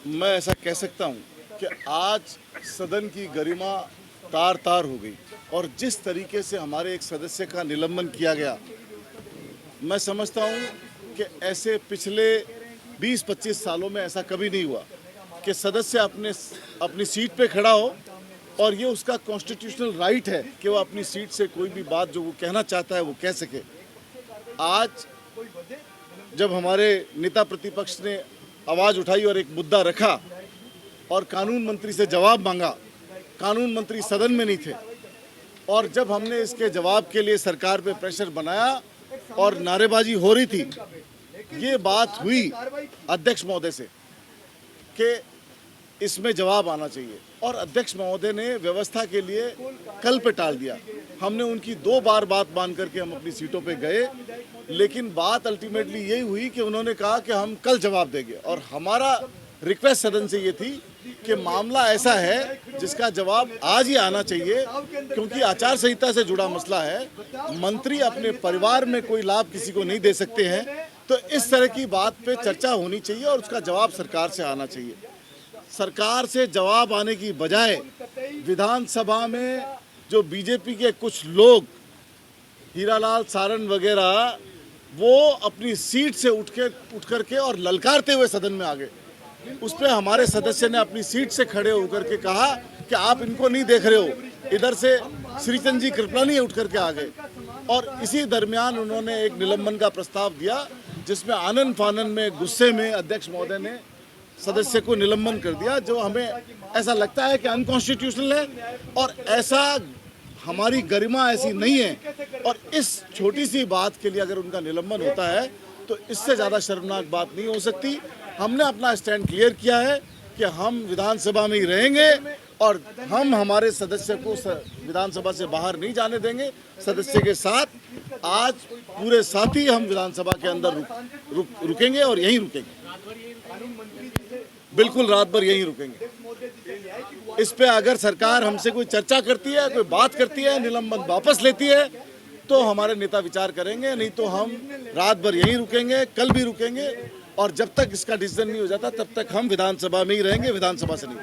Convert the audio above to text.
मैं ऐसा कह सकता हूं कि आज सदन की गरिमा तार तार हो गई और जिस तरीके से हमारे एक सदस्य का निलंबन किया गया, मैं समझता हूं कि ऐसे पिछले 20-25 सालों में ऐसा कभी नहीं हुआ कि सदस्य अपनी सीट पे खड़ा हो और ये उसका कॉन्स्टिट्यूशनल राइट है कि वो अपनी सीट से कोई भी बात जो वो कहना चाहता है वो कह सके। आज जब हमारे नेता प्रतिपक्ष ने आवाज़ उठाई और एक मुद्दा रखा और कानून मंत्री से जवाब मांगा, कानून मंत्री सदन में नहीं थे, और जब हमने इसके जवाब के लिए सरकार पे प्रेशर बनाया और नारेबाजी हो रही थी, ये बात हुई अध्यक्ष महोदय से कि इसमें जवाब आना चाहिए और अध्यक्ष महोदय ने व्यवस्था के लिए कल पे टाल दिया। हमने उनकी 2 बार बात मान करके हम अपनी सीटों पे गए, लेकिन बात अल्टीमेटली यही हुई कि उन्होंने कहा कि हम कल जवाब देंगे और हमारा रिक्वेस्ट सदन से ये थी कि मामला ऐसा है जिसका जवाब आज ही आना चाहिए, क्योंकि आचार संहिता से जुड़ा मसला है। मंत्री अपने परिवार में कोई लाभ किसी को नहीं दे सकते हैं, तो इस तरह की बात पे चर्चा होनी चाहिए और उसका जवाब सरकार से आना चाहिए। सरकार से जवाब आने की बजाय विधानसभा में जो बीजेपी के कुछ लोग, हीरालाल सारन वगैरह, वो अपनी सीट से उठ करके और ललकारते हुए सदन में आ गए। उस पर हमारे सदस्य ने अपनी सीट से खड़े होकर के कहा कि आप इनको नहीं देख रहे हो। इधर से श्रीचंद जी कृपलानी उठ करके आ गए और इसी दरमियान उन्होंने एक निलंबन का प्रस्ताव दिया, जिसमें आनन फानन में, गुस्से में अध्यक्ष महोदय ने सदस्य को निलंबन कर दिया, जो हमें ऐसा लगता है कि अनकॉन्स्टिट्यूशनल है और ऐसा हमारी गरिमा ऐसी नहीं है। और इस छोटी सी बात के लिए अगर उनका निलंबन होता है तो इससे ज़्यादा शर्मनाक बात नहीं हो सकती। हमने अपना स्टैंड क्लियर किया है कि हम विधानसभा में ही रहेंगे और हम हमारे सदस्य को विधानसभा से बाहर नहीं जाने देंगे। सदस्य के साथ आज पूरे साथी हम विधानसभा के अंदर रुकेंगे और यहीं रुकेंगे, बिल्कुल रात भर यहीं रुकेंगे। इस पे अगर सरकार हमसे कोई चर्चा करती है, कोई बात करती है, निलंबन वापस लेती है, तो हमारे नेता विचार करेंगे, नहीं तो हम रात भर यहीं रुकेंगे, कल भी रुकेंगे और जब तक इसका डिसीजन नहीं हो जाता तब तक हम विधानसभा में ही रहेंगे, विधानसभा से नहीं।